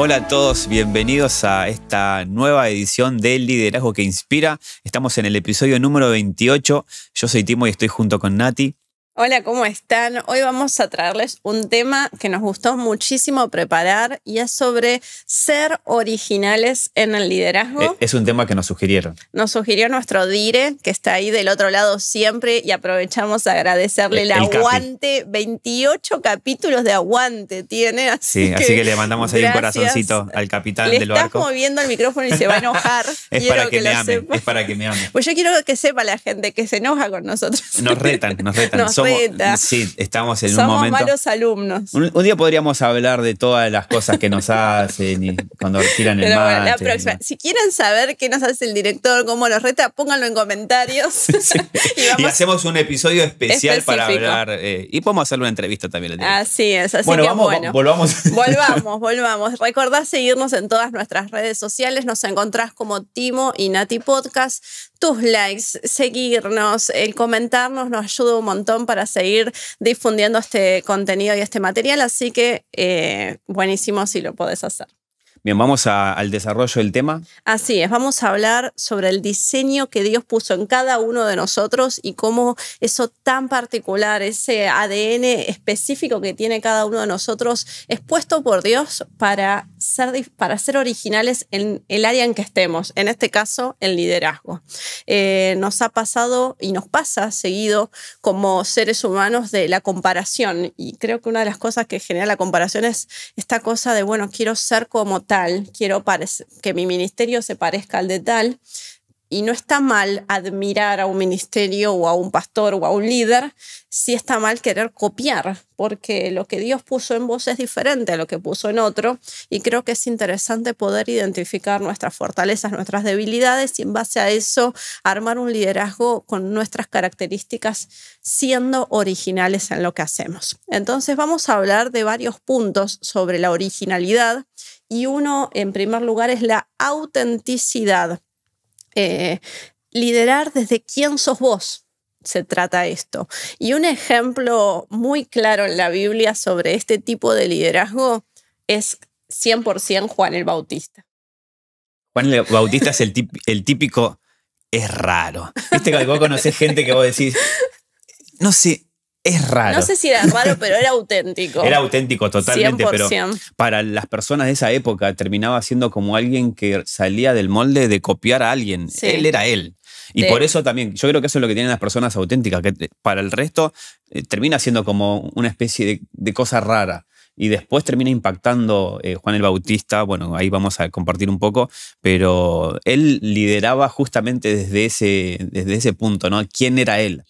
Hola a todos, bienvenidos a esta nueva edición del Liderazgo que Inspira. Estamos en el episodio número 28. Yo soy Timo y estoy junto con Nati. Hola, ¿cómo están? Hoy vamos a traerles un tema que nos gustó muchísimo preparar y es sobre ser originales en el liderazgo. Es un tema que nos sugirieron. Nos sugirió nuestro Dire, que está ahí del otro lado siempre, y aprovechamos a agradecerle el aguante. Capi. 28 capítulos de aguante tiene. Así que le mandamos ahí un corazoncito al capitán del barco. Le estás moviendo el micrófono y se va a enojar. Es para que me ame, es para que me ame. Pues yo quiero que sepa la gente que se enoja con nosotros. Nos retan. Sí, estamos en un momento. Somos malos alumnos. Un día podríamos hablar de todas las cosas que nos hacen y cuando tiran el mate. La próxima. Si quieren saber qué nos hace el director, cómo nos reta, pónganlo en comentarios. Sí. y hacemos un episodio especial para hablar. Y podemos hacer una entrevista también. Así es. Así bueno, que volvamos. Volvamos. Recordá seguirnos en todas nuestras redes sociales. Nos encontrás como Timo y Nati Podcast. Tus likes, seguirnos, el comentarnos nos ayuda un montón para seguir difundiendo este contenido y este material, así que buenísimo si lo podés hacer. Bien, vamos al desarrollo del tema. Así es, vamos a hablar sobre el diseño que Dios puso en cada uno de nosotros y cómo eso tan particular, ese ADN específico que tiene cada uno de nosotros es puesto por Dios para ser originales en el área en que estemos, en este caso, el liderazgo. Nos ha pasado y nos pasa seguido como seres humanos de la comparación, y creo que una de las cosas que genera la comparación es esta cosa de, bueno, quiero ser como tal, quiero que mi ministerio se parezca al de tal, y no está mal admirar a un ministerio o a un pastor o a un líder, sí está mal querer copiar, porque lo que Dios puso en vos es diferente a lo que puso en otro, y creo que es interesante poder identificar nuestras fortalezas, nuestras debilidades, y en base a eso armar un liderazgo con nuestras características, siendo originales en lo que hacemos. Entonces vamos a hablar de varios puntos sobre la originalidad, y uno, en primer lugar, es la autenticidad. Liderar desde quién sos vos, se trata esto. Y un ejemplo muy claro en la Biblia sobre este tipo de liderazgo es 100% Juan el Bautista. Juan el Bautista es el típico, es raro. Viste que vos conocés gente que vos decís, no sé, es raro. No sé si era raro, pero era auténtico. Era auténtico totalmente, 100%. Pero para las personas de esa época terminaba siendo como alguien que salía del molde de copiar a alguien. Sí. Él era él. Y por eso también, yo creo que eso es lo que tienen las personas auténticas, que para el resto termina siendo como una especie de cosa rara. Y después termina impactando Juan el Bautista, bueno, ahí vamos a compartir un poco, pero él lideraba justamente desde ese punto, ¿no? ¿Quién era él?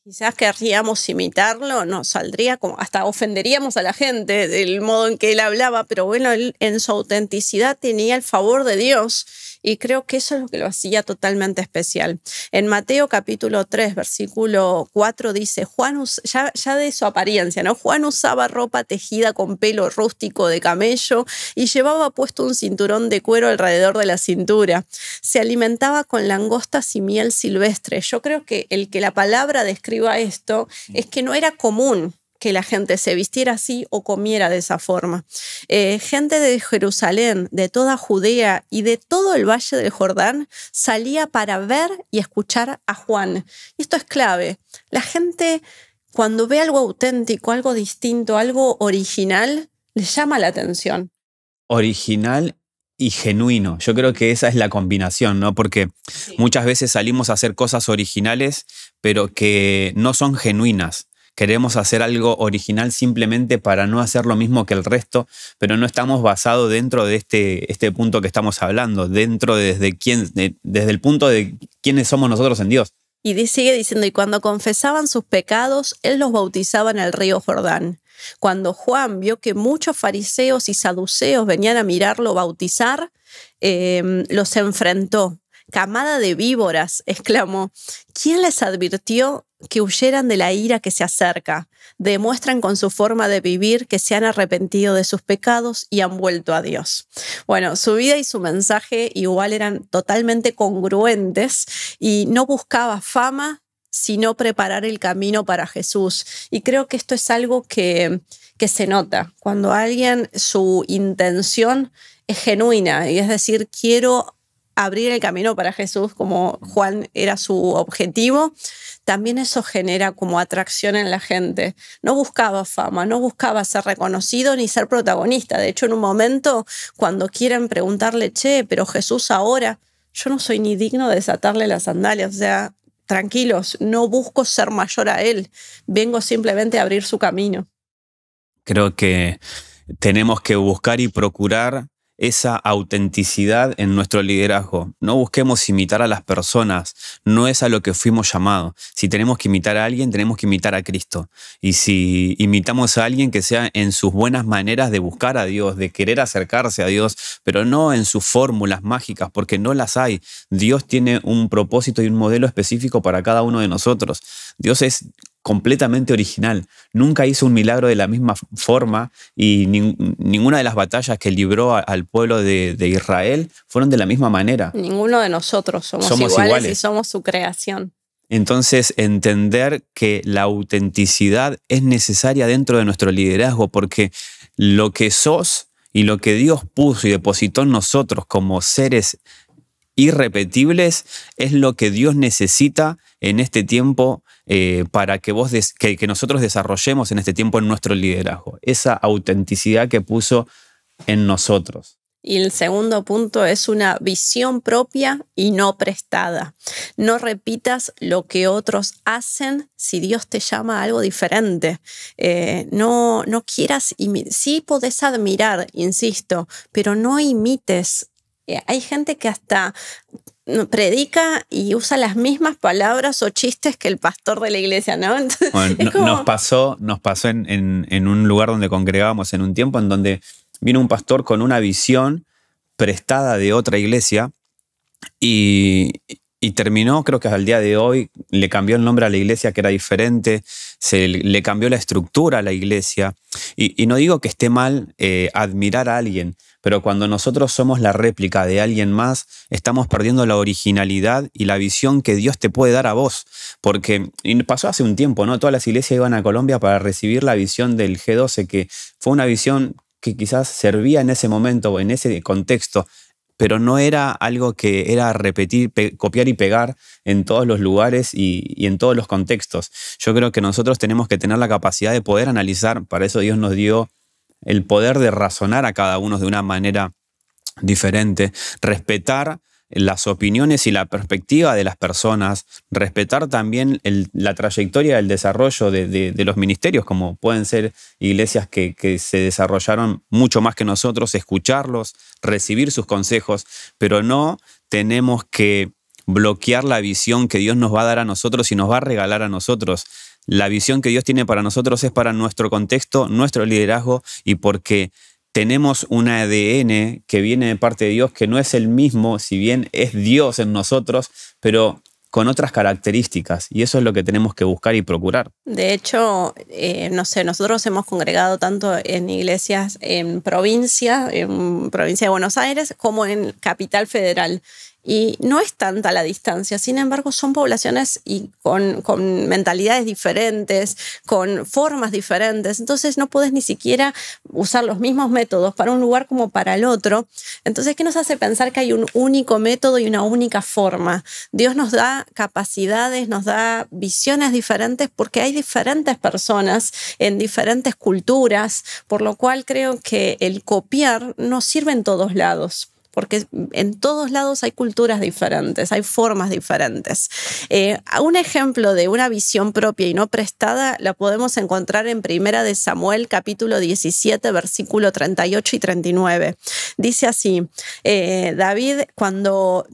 Quizás querríamos imitarlo, nos saldría como, hasta ofenderíamos a la gente del modo en que él hablaba, pero bueno, él en su autenticidad tenía el favor de Dios y creo que eso es lo que lo hacía totalmente especial. En Mateo capítulo 3, versículo 4 dice, Juan, ya de su apariencia, ¿no? Juan usaba ropa tejida con pelo rústico de camello y llevaba puesto un cinturón de cuero alrededor de la cintura. Se alimentaba con langostas y miel silvestre. Yo creo que el que la palabra describe esto es que no era común que la gente se vistiera así o comiera de esa forma. Gente de Jerusalén, de toda Judea y de todo el valle del Jordán salía para ver y escuchar a Juan. Y esto es clave. La gente, cuando ve algo auténtico, algo distinto, algo original, le llama la atención. Original y genuino. Yo creo que esa es la combinación, ¿no? Porque muchas veces salimos a hacer cosas originales, pero que no son genuinas. Queremos hacer algo original simplemente para no hacer lo mismo que el resto, pero no estamos basados dentro de este punto que estamos hablando, desde el punto de quiénes somos nosotros en Dios. Y sigue diciendo, y cuando confesaban sus pecados, él los bautizaba en el río Jordán. Cuando Juan vio que muchos fariseos y saduceos venían a mirarlo bautizar, los enfrentó. Camada de víboras, exclamó. ¿Quién les advirtió que huyeran de la ira que se acerca? Demuestran con su forma de vivir que se han arrepentido de sus pecados y han vuelto a Dios. Bueno, su vida y su mensaje igual eran totalmente congruentes y no buscaba fama sino preparar el camino para Jesús. Y creo que esto es algo que se nota cuando alguien, su intención es genuina, y es decir, quiero abrir el camino para Jesús, como Juan era su objetivo. También eso genera como atracción en la gente. No buscaba fama, no buscaba ser reconocido ni ser protagonista. De hecho, en un momento, cuando quieren preguntarle, che, pero Jesús ahora, yo no soy ni digno de desatarle las sandalias. O sea, tranquilos, no busco ser mayor a él. Vengo simplemente a abrir su camino. Creo que tenemos que buscar y procurar esa autenticidad en nuestro liderazgo. No busquemos imitar a las personas, no es a lo que fuimos llamados. Si tenemos que imitar a alguien, tenemos que imitar a Cristo. Y si imitamos a alguien, que sea en sus buenas maneras de buscar a Dios, de querer acercarse a Dios, pero no en sus fórmulas mágicas, porque no las hay. Dios tiene un propósito y un modelo específico para cada uno de nosotros. Dios es completamente original. Nunca hizo un milagro de la misma forma, y ninguna de las batallas que libró al pueblo de Israel fueron de la misma manera. Ninguno de nosotros somos iguales y somos su creación. Entonces, entender que la autenticidad es necesaria dentro de nuestro liderazgo, porque lo que sos y lo que Dios puso y depositó en nosotros como seres irrepetibles es lo que Dios necesita en este tiempo, para que nosotros desarrollemos en este tiempo en nuestro liderazgo. Esa autenticidad que puso en nosotros. Y el segundo punto es una visión propia y no prestada. No repitas lo que otros hacen si Dios te llama a algo diferente. No quieras sí podés admirar, insisto, pero no imites. Hay gente que hasta predica y usa las mismas palabras o chistes que el pastor de la iglesia, ¿no? Entonces, bueno, nos pasó en un lugar donde congregábamos en un tiempo en donde vino un pastor con una visión prestada de otra iglesia y terminó, creo que al día de hoy, le cambió el nombre a la iglesia, que era diferente, le cambió la estructura a la iglesia. Y no digo que esté mal admirar a alguien, pero cuando nosotros somos la réplica de alguien más, estamos perdiendo la originalidad y la visión que Dios te puede dar a vos. Porque pasó hace un tiempo, ¿no? Todas las iglesias iban a Colombia para recibir la visión del G12, que fue una visión que quizás servía en ese momento, en ese contexto, pero no era algo que era repetir, copiar y pegar en todos los lugares y en todos los contextos. Yo creo que nosotros tenemos que tener la capacidad de poder analizar. Para eso Dios nos dio el poder de razonar a cada uno de una manera diferente, respetar las opiniones y la perspectiva de las personas, respetar también la trayectoria del desarrollo de los ministerios, como pueden ser iglesias que se desarrollaron mucho más que nosotros, escucharlos, recibir sus consejos, pero no tenemos que bloquear la visión que Dios nos va a dar a nosotros y nos va a regalar a nosotros. La visión que Dios tiene para nosotros es para nuestro contexto, nuestro liderazgo, y porque tenemos un ADN que viene de parte de Dios, que no es el mismo, si bien es Dios en nosotros, pero con otras características, y eso es lo que tenemos que buscar y procurar. De hecho, no sé, nosotros hemos congregado tanto en iglesias en provincia de Buenos Aires, como en Capital Federal. Y no es tanta la distancia, sin embargo son poblaciones y con mentalidades diferentes, con formas diferentes, entonces no puedes ni siquiera usar los mismos métodos para un lugar como para el otro. Entonces, ¿qué nos hace pensar que hay un único método y una única forma? Dios nos da capacidades, nos da visiones diferentes porque hay diferentes personas en diferentes culturas, por lo cual creo que el copiar no sirve en todos lados, porque en todos lados hay culturas diferentes, hay formas diferentes. Un ejemplo de una visión propia y no prestada la podemos encontrar en 1 de Samuel, capítulo 17, versículo 38 y 39. Dice así, David, cuando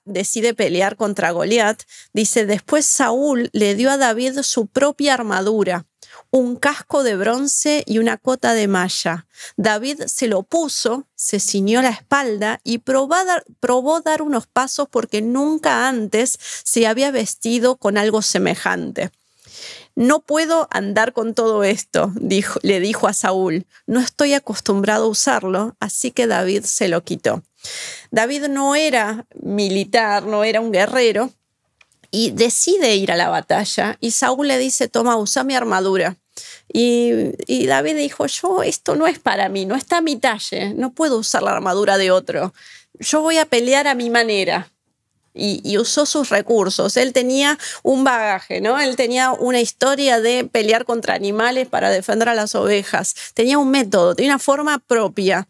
decide pelear contra Goliat, dice, después Saúl le dio a David su propia armadura, un casco de bronce y una cota de malla. David se lo puso, se ciñó la espalda y probó dar unos pasos porque nunca antes se había vestido con algo semejante. No puedo andar con todo esto, le dijo a Saúl. No estoy acostumbrado a usarlo, así que David se lo quitó. David no era militar, no era un guerrero, y decide ir a la batalla. Y Saúl le dice, toma, usa mi armadura. Y David dijo, esto no es para mí, no está a mi talle, no puedo usar la armadura de otro. Yo voy a pelear a mi manera. Y usó sus recursos. Él tenía un bagaje, ¿no? Él tenía una historia de pelear contra animales para defender a las ovejas. Tenía un método, tenía una forma propia.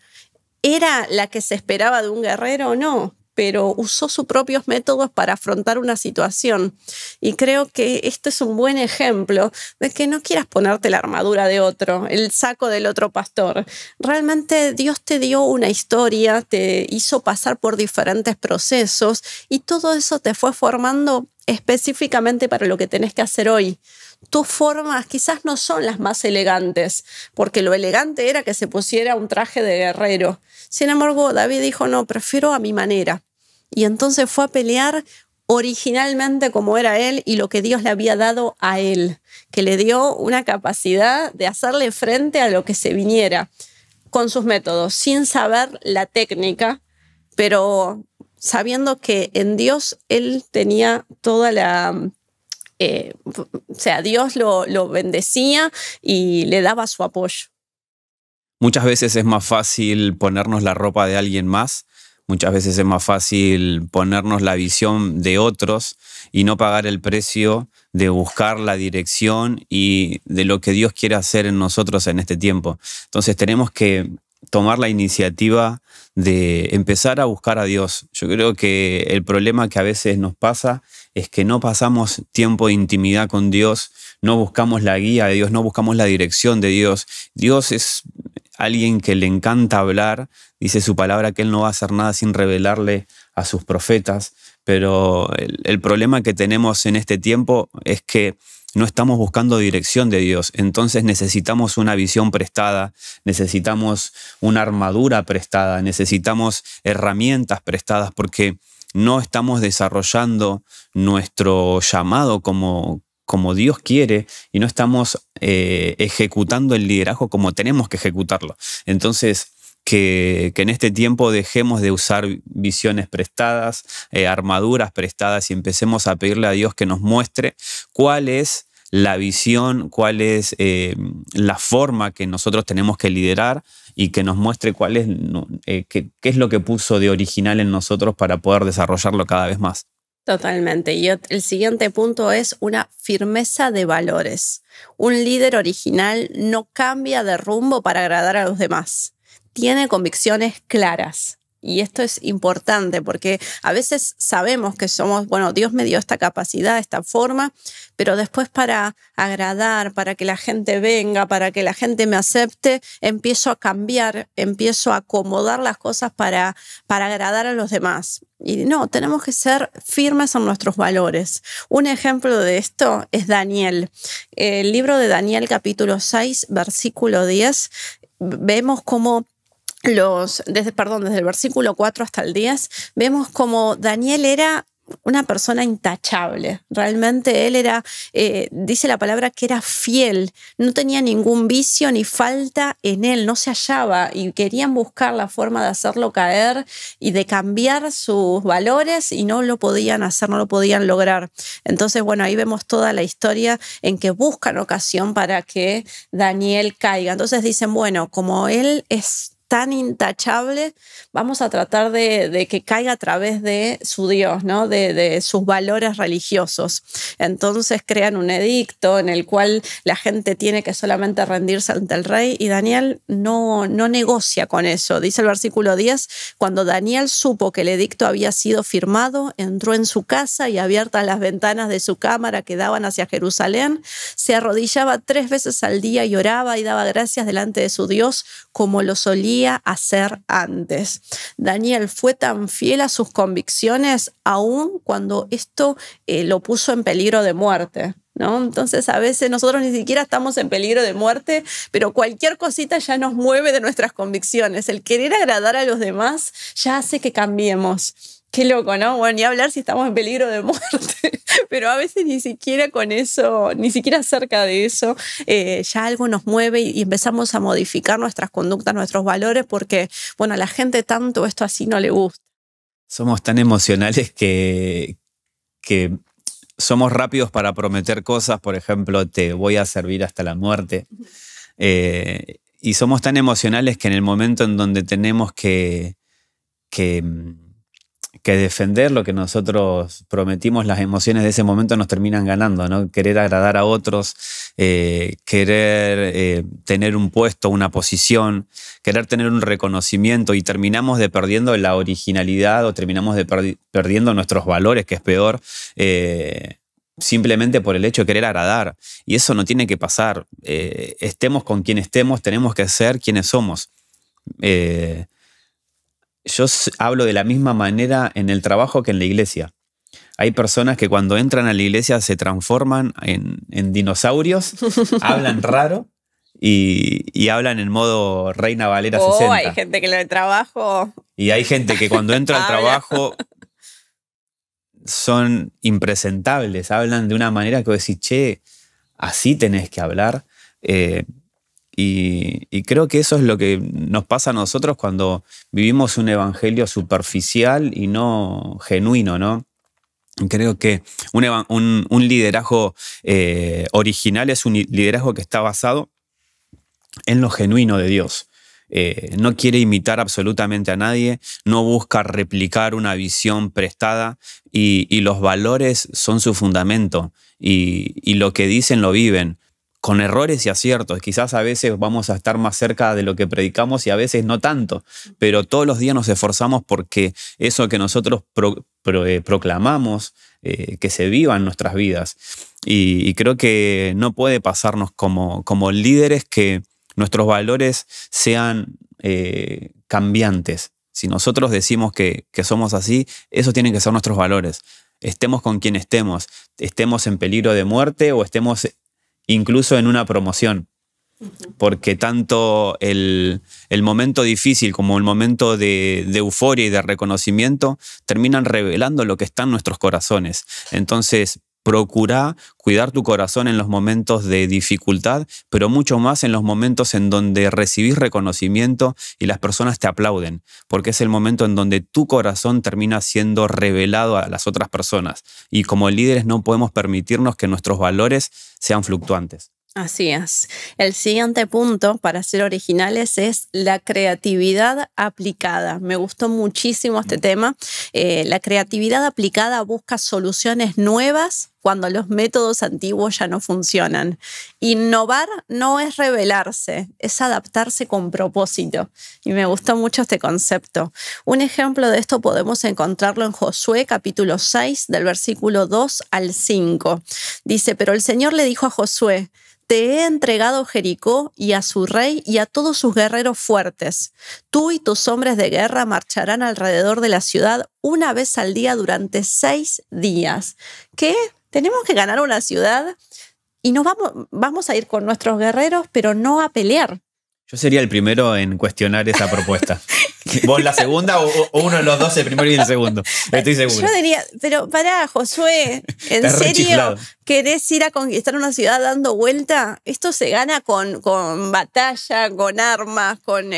¿Era la que se esperaba de un guerrero? No, pero usó sus propios métodos para afrontar una situación. Y creo que este es un buen ejemplo de que no quieras ponerte la armadura de otro, el saco del otro pastor. Realmente Dios te dio una historia, te hizo pasar por diferentes procesos y todo eso te fue formando específicamente para lo que tenés que hacer hoy. Tus formas quizás no son las más elegantes, porque lo elegante era que se pusiera un traje de guerrero. Sin embargo, David dijo, no, prefiero a mi manera. Y entonces fue a pelear originalmente como era él y lo que Dios le había dado a él, que le dio una capacidad de hacerle frente a lo que se viniera con sus métodos, sin saber la técnica, pero sabiendo que en Dios él tenía toda la... o sea, Dios lo bendecía y le daba su apoyo. Muchas veces es más fácil ponernos la ropa de alguien más. Muchas veces es más fácil ponernos la visión de otros y no pagar el precio de buscar la dirección y de lo que Dios quiere hacer en nosotros en este tiempo. Entonces tenemos que tomar la iniciativa de empezar a buscar a Dios. Yo creo que el problema que a veces nos pasa es que no pasamos tiempo de intimidad con Dios, no buscamos la guía de Dios, no buscamos la dirección de Dios. Dios es alguien que le encanta hablar, dice su palabra que Él no va a hacer nada sin revelarle a sus profetas, pero el problema que tenemos en este tiempo es que no estamos buscando dirección de Dios, entonces necesitamos una visión prestada, necesitamos una armadura prestada, necesitamos herramientas prestadas porque no estamos desarrollando nuestro llamado como Dios quiere y no estamos ejecutando el liderazgo como tenemos que ejecutarlo. Entonces, que en este tiempo dejemos de usar visiones prestadas, armaduras prestadas y empecemos a pedirle a Dios que nos muestre cuál es la visión, cuál es la forma que nosotros tenemos que liderar y que nos muestre cuál es, qué es lo que puso de original en nosotros para poder desarrollarlo cada vez más. Totalmente. Y el siguiente punto es una firmeza de valores. Un líder original no cambia de rumbo para agradar a los demás. Tiene convicciones claras. Y esto es importante porque a veces sabemos que somos, bueno, Dios me dio esta capacidad, esta forma, pero después para agradar, para que la gente venga, para que la gente me acepte, empiezo a cambiar, empiezo a acomodar las cosas para agradar a los demás. Y no, tenemos que ser firmes en nuestros valores. Un ejemplo de esto es Daniel. El libro de Daniel, capítulo 6, versículo 10, vemos cómo desde el versículo 4 hasta el 10, vemos como Daniel era una persona intachable. Realmente él era, dice la palabra que era fiel, no tenía ningún vicio ni falta en él, no se hallaba y querían buscar la forma de hacerlo caer y de cambiar sus valores y no lo podían hacer, no lo podían lograr. Entonces, bueno, ahí vemos toda la historia en que buscan ocasión para que Daniel caiga. Entonces dicen, bueno, como él es tan intachable, vamos a tratar de que caiga a través de su Dios, ¿no? De sus valores religiosos. Entonces crean un edicto en el cual la gente tiene que solamente rendirse ante el rey y Daniel no negocia con eso. Dice el versículo 10, cuando Daniel supo que el edicto había sido firmado, entró en su casa y abiertas las ventanas de su cámara que daban hacia Jerusalén, se arrodillaba 3 veces al día y oraba y daba gracias delante de su Dios como lo solía hacer antes. Daniel fue tan fiel a sus convicciones aún cuando esto lo puso en peligro de muerte, ¿no? Entonces a veces nosotros ni siquiera estamos en peligro de muerte, pero cualquier cosita ya nos mueve de nuestras convicciones. El querer agradar a los demás ya hace que cambiemos. Qué loco, ¿no? Bueno, ni hablar si estamos en peligro de muerte, pero a veces ni siquiera con eso, ni siquiera cerca de eso, ya algo nos mueve y empezamos a modificar nuestras conductas, nuestros valores, porque, bueno, a la gente tanto esto así no le gusta. Somos tan emocionales que somos rápidos para prometer cosas, por ejemplo, te voy a servir hasta la muerte. Y somos tan emocionales que en el momento en donde tenemos que defender lo que nosotros prometimos, las emociones de ese momento nos terminan ganando, ¿no? Querer agradar a otros, querer tener un puesto, una posición, querer tener un reconocimiento, y terminamos de perdiendo la originalidad o terminamos de perdiendo nuestros valores, que es peor, simplemente por el hecho de querer agradar. Y eso no tiene que pasar. Estemos con quien estemos, tenemos que ser quienes somos. Yo hablo de la misma manera en el trabajo que en la iglesia. Hay personas que cuando entran a la iglesia se transforman en dinosaurios, hablan raro y hablan en modo Reina Valera 60. Hay gente que en el trabajo... Y hay gente que cuando entra al trabajo son impresentables, hablan de una manera que vos decís, che, así tenés que hablar. Y creo que eso es lo que nos pasa a nosotros cuando vivimos un evangelio superficial y no genuino, ¿no? Creo que un liderazgo original es un liderazgo que está basado en lo genuino de Dios. No quiere imitar absolutamente a nadie, no busca replicar una visión prestada, y los valores son su fundamento, y lo que dicen lo viven. Con errores y aciertos. Quizás a veces vamos a estar más cerca de lo que predicamos y a veces no tanto, pero todos los días nos esforzamos porque eso que nosotros proclamamos, que se viva en nuestras vidas. Y creo que no puede pasarnos como líderes que nuestros valores sean cambiantes. Si nosotros decimos que somos así, esos tienen que ser nuestros valores. Estemos con quien estemos en peligro de muerte o estemos incluso en una promoción, porque tanto el momento difícil como el momento de euforia y de reconocimiento terminan revelando lo que está en nuestros corazones. Entonces, procura cuidar tu corazón en los momentos de dificultad, pero mucho más en los momentos en donde recibís reconocimiento y las personas te aplauden, porque es el momento en donde tu corazón termina siendo revelado a las otras personas. Y como líderes no podemos permitirnos que nuestros valores sean fluctuantes. Así es. El siguiente punto para ser originales es la creatividad aplicada. Me gustó muchísimo este tema. La creatividad aplicada busca soluciones nuevas cuando los métodos antiguos ya no funcionan. Innovar no es rebelarse, es adaptarse con propósito. Y me gustó mucho este concepto. Un ejemplo de esto podemos encontrarlo en Josué capítulo 6, del versículo 2 al 5. Dice, pero el Señor le dijo a Josué, te he entregado Jericó y a su rey y a todos sus guerreros fuertes. Tú y tus hombres de guerra marcharán alrededor de la ciudad una vez al día durante 6 días. ¿Qué? Tenemos que ganar una ciudad y nos vamos a ir con nuestros guerreros, pero no a pelear. Yo sería el primero en cuestionar esa propuesta. ¿Vos la segunda o uno de los dos, el primero y el segundo? Estoy seguro. Yo diría, pero pará, Josué, ¿en serio querés ir a conquistar una ciudad dando vuelta? Esto se gana con batalla, con armas, con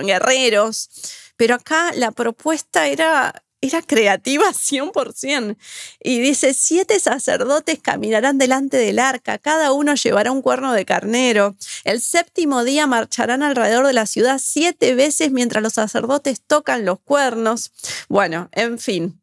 guerreros. Pero acá la propuesta era creativa 100%. Y dice, 7 sacerdotes caminarán delante del arca, cada uno llevará un cuerno de carnero. El 7º día marcharán alrededor de la ciudad 7 veces mientras los sacerdotes tocan los cuernos. Bueno, en fin.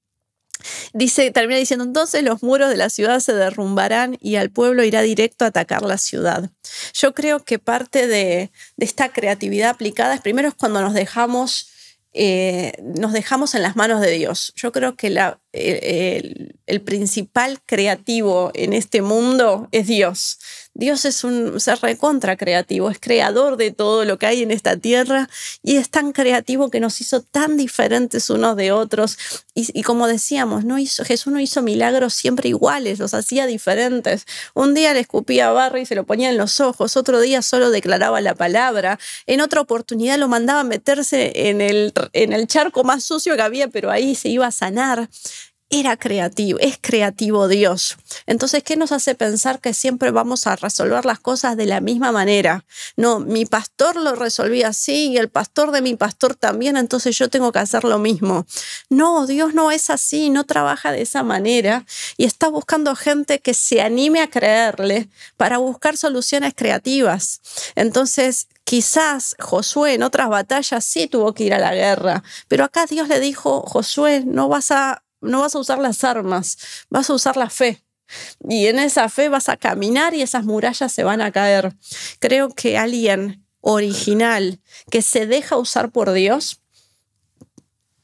Termina diciendo, entonces los muros de la ciudad se derrumbarán y el pueblo irá directo a atacar la ciudad. Yo creo que parte de esta creatividad aplicada primero es cuando nos dejamos en las manos de Dios. Yo creo que el principal creativo en este mundo es Dios. Dios es un ser recontra creativo, es creador de todo lo que hay en esta tierra y es tan creativo que nos hizo tan diferentes unos de otros. Y como decíamos, Jesús no hizo milagros siempre iguales, los hacía diferentes. Un día le escupía barro y se lo ponía en los ojos, otro día solo declaraba la palabra, en otra oportunidad lo mandaba a meterse en el charco más sucio que había, pero ahí se iba a sanar. era creativo, es creativo Dios. Entonces, ¿qué nos hace pensar que siempre vamos a resolver las cosas de la misma manera? No, mi pastor lo resolvía así y el pastor de mi pastor también, entonces yo tengo que hacer lo mismo. No, Dios no es así, no trabaja de esa manera y está buscando gente que se anime a creerle para buscar soluciones creativas. Entonces, quizás Josué en otras batallas sí tuvo que ir a la guerra, pero acá Dios le dijo, Josué, no vas a usar las armas, vas a usar la fe. Y en esa fe vas a caminar y esas murallas se van a caer. Creo que alguien original que se deja usar por Dios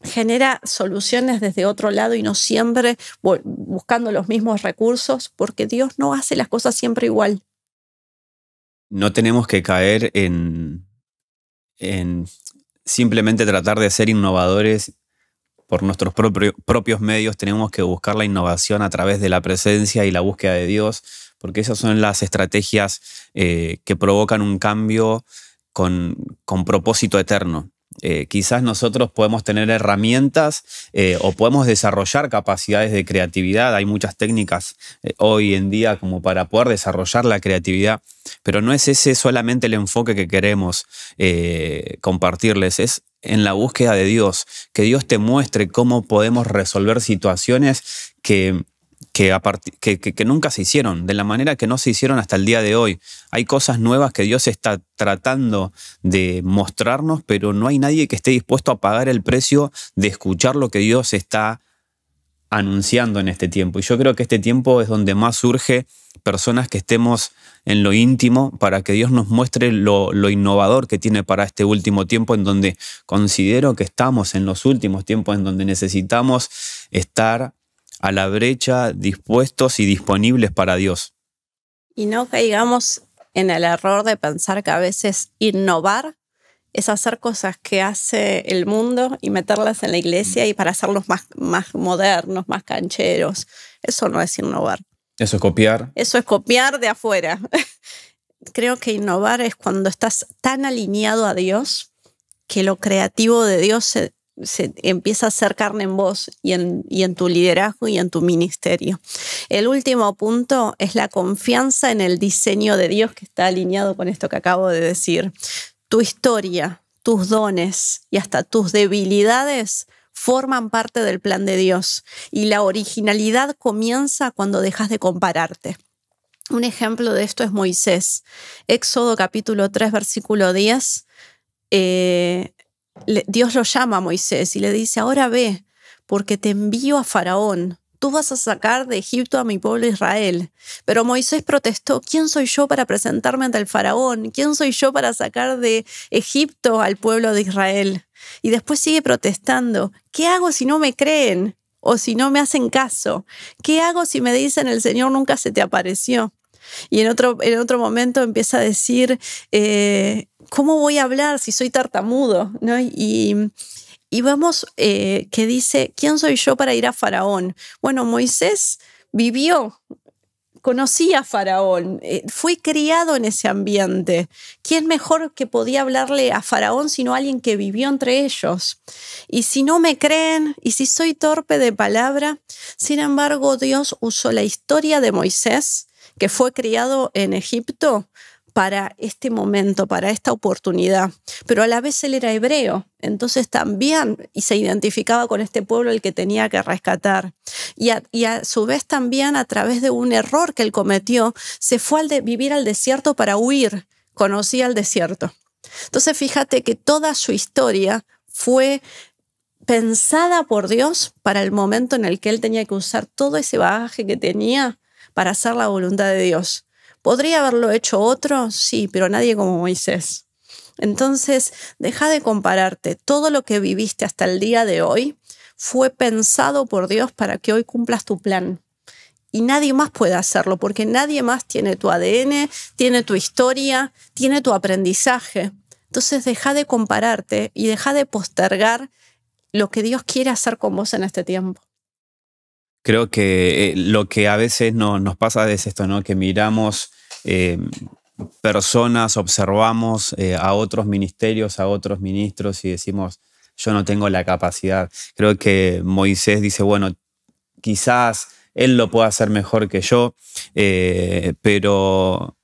genera soluciones desde otro lado y no siempre buscando los mismos recursos, porque Dios no hace las cosas siempre igual. No tenemos que caer en simplemente tratar de ser innovadores por nuestros propios medios. Tenemos que buscar la innovación a través de la presencia y la búsqueda de Dios, porque esas son las estrategias que provocan un cambio con propósito eterno. Quizás nosotros podemos tener herramientas o podemos desarrollar capacidades de creatividad. Hay muchas técnicas hoy en día como para poder desarrollar la creatividad, pero no es ese solamente el enfoque que queremos compartirles. Es en la búsqueda de Dios, que Dios te muestre cómo podemos resolver situaciones que nunca se hicieron, de la manera que no se hicieron hasta el día de hoy. Hay cosas nuevas que Dios está tratando de mostrarnos, pero no hay nadie que esté dispuesto a pagar el precio de escuchar lo que Dios está anunciando en este tiempo. Y yo creo que este tiempo es donde más surge personas que estemos en lo íntimo para que Dios nos muestre lo innovador que tiene para este último tiempo, en donde considero que estamos en los últimos tiempos, en donde necesitamos estar a la brecha, dispuestos y disponibles para Dios. Y no caigamos en el error de pensar que a veces innovar es hacer cosas que hace el mundo y meterlas en la iglesia y para hacerlos más modernos, más cancheros. Eso no es innovar. Eso es copiar. Eso es copiar de afuera. Creo que innovar es cuando estás tan alineado a Dios que lo creativo de Dios se empieza a hacer carne en vos y en tu liderazgo y en tu ministerio. El último punto es la confianza en el diseño de Dios, que está alineado con esto que acabo de decir. Tu historia, tus dones y hasta tus debilidades forman parte del plan de Dios y la originalidad comienza cuando dejas de compararte. Un ejemplo de esto es Moisés. Éxodo capítulo 3, versículo 10. Dios lo llama a Moisés y le dice, ahora ve, porque te envío a Faraón. Tú vas a sacar de Egipto a mi pueblo Israel. Pero Moisés protestó, ¿quién soy yo para presentarme ante el Faraón? ¿Quién soy yo para sacar de Egipto al pueblo de Israel? Y después sigue protestando, ¿qué hago si no me creen? O si no me hacen caso. ¿Qué hago si me dicen el Señor nunca se te apareció? Y en otro momento empieza a decir, ¿cómo voy a hablar si soy tartamudo? ¿No? Y vemos que dice, ¿quién soy yo para ir a Faraón? Bueno, Moisés conocía a Faraón, fue criado en ese ambiente. ¿Quién mejor que podía hablarle a Faraón sino alguien que vivió entre ellos? Y si no me creen, y si soy torpe de palabra, sin embargo, Dios usó la historia de Moisés, que fue criado en Egipto, para este momento, para esta oportunidad. Pero a la vez él era hebreo, entonces también y se identificaba con este pueblo el que tenía que rescatar. Y a su vez también a través de un error que él cometió, se fue a vivir al desierto para huir, conocía el desierto. Entonces fíjate que toda su historia fue pensada por Dios para el momento en el que él tenía que usar todo ese bagaje que tenía para hacer la voluntad de Dios. ¿Podría haberlo hecho otro? Sí, pero nadie como Moisés. Entonces, deja de compararte. Todo lo que viviste hasta el día de hoy fue pensado por Dios para que hoy cumplas tu plan. Y nadie más puede hacerlo, porque nadie más tiene tu ADN, tiene tu historia, tiene tu aprendizaje. Entonces, deja de compararte y deja de postergar lo que Dios quiere hacer con vos en este tiempo. Creo que lo que a veces nos pasa es esto, ¿no? Que miramos personas, observamos a otros ministerios, a otros ministros y decimos, yo no tengo la capacidad. Creo que Moisés dice, bueno, quizás él lo pueda hacer mejor que yo, pero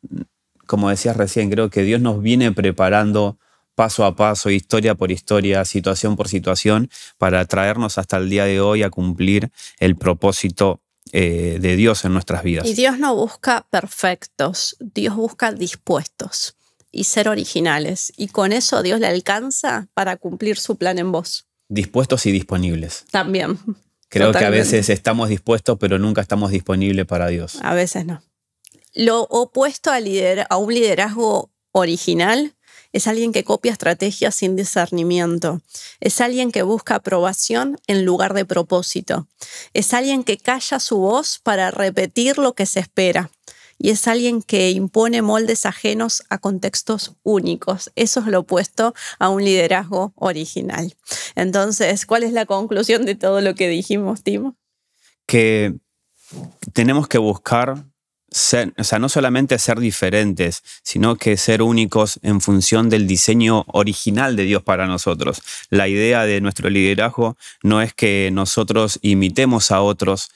como decías recién, creo que Dios nos viene preparando paso a paso, historia por historia, situación por situación, para traernos hasta el día de hoy a cumplir el propósito de Dios en nuestras vidas. Y Dios no busca perfectos, Dios busca dispuestos y ser originales. Y con eso a Dios le alcanza para cumplir su plan en vos. Dispuestos y disponibles. También. Creo que a veces estamos dispuestos, pero nunca estamos disponibles para Dios. A veces no. Lo opuesto a un liderazgo original es alguien que copia estrategias sin discernimiento. Es alguien que busca aprobación en lugar de propósito. Es alguien que calla su voz para repetir lo que se espera. Y es alguien que impone moldes ajenos a contextos únicos. Eso es lo opuesto a un liderazgo original. Entonces, ¿cuál es la conclusión de todo lo que dijimos, Timo? Que tenemos que buscar no solamente ser diferentes, sino que ser únicos en función del diseño original de Dios para nosotros. La idea de nuestro liderazgo no es que nosotros imitemos a otros.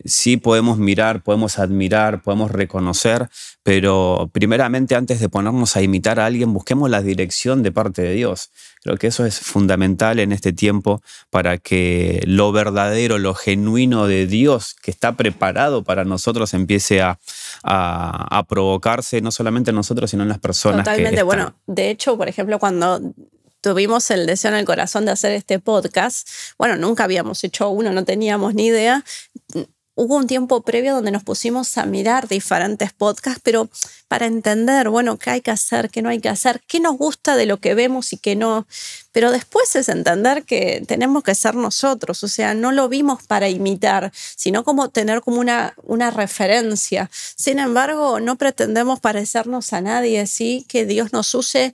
Sí podemos mirar, podemos admirar, podemos reconocer, pero primeramente antes de ponernos a imitar a alguien, busquemos la dirección de parte de Dios. Creo que eso es fundamental en este tiempo para que lo verdadero, lo genuino de Dios que está preparado para nosotros empiece a provocarse no solamente en nosotros, sino en las personas. Totalmente. Bueno, de hecho, por ejemplo, cuando tuvimos el deseo en el corazón de hacer este podcast, bueno, nunca habíamos hecho uno, no teníamos ni idea. Hubo un tiempo previo donde nos pusimos a mirar diferentes podcasts, pero para entender, bueno, qué hay que hacer, qué no hay que hacer, qué nos gusta de lo que vemos y qué no. Pero después es entender que tenemos que ser nosotros, o sea, no lo vimos para imitar, sino como tener como una referencia. Sin embargo, no pretendemos parecernos a nadie, sí que Dios nos use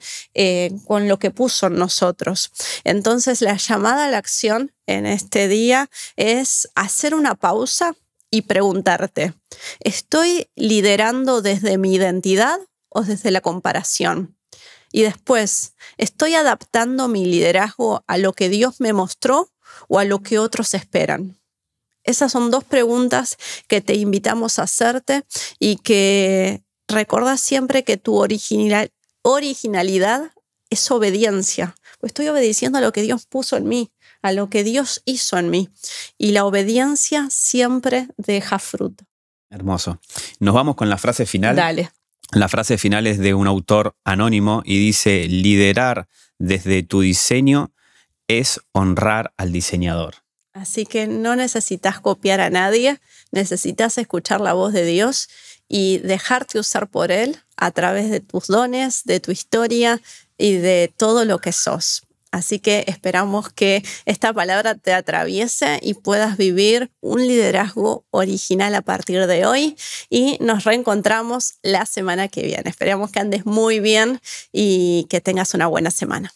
con lo que puso en nosotros. Entonces, la llamada a la acción en este día es hacer una pausa y preguntarte, ¿estoy liderando desde mi identidad o desde la comparación? Y después, ¿estoy adaptando mi liderazgo a lo que Dios me mostró o a lo que otros esperan? Esas son dos preguntas que te invitamos a hacerte y que recordá siempre que tu originalidad es obediencia. Pues estoy obedeciendo a lo que Dios puso en mí, a lo que Dios hizo en mí. Y la obediencia siempre deja fruto. Hermoso. Nos vamos con la frase final. Dale. La frase final es de un autor anónimo y dice: liderar desde tu diseño es honrar al diseñador. Así que no necesitas copiar a nadie, necesitas escuchar la voz de Dios y dejarte usar por Él a través de tus dones, de tu historia y de todo lo que sos. Así que esperamos que esta palabra te atraviese y puedas vivir un liderazgo original a partir de hoy. Y nos reencontramos la semana que viene. Esperamos que andes muy bien y que tengas una buena semana.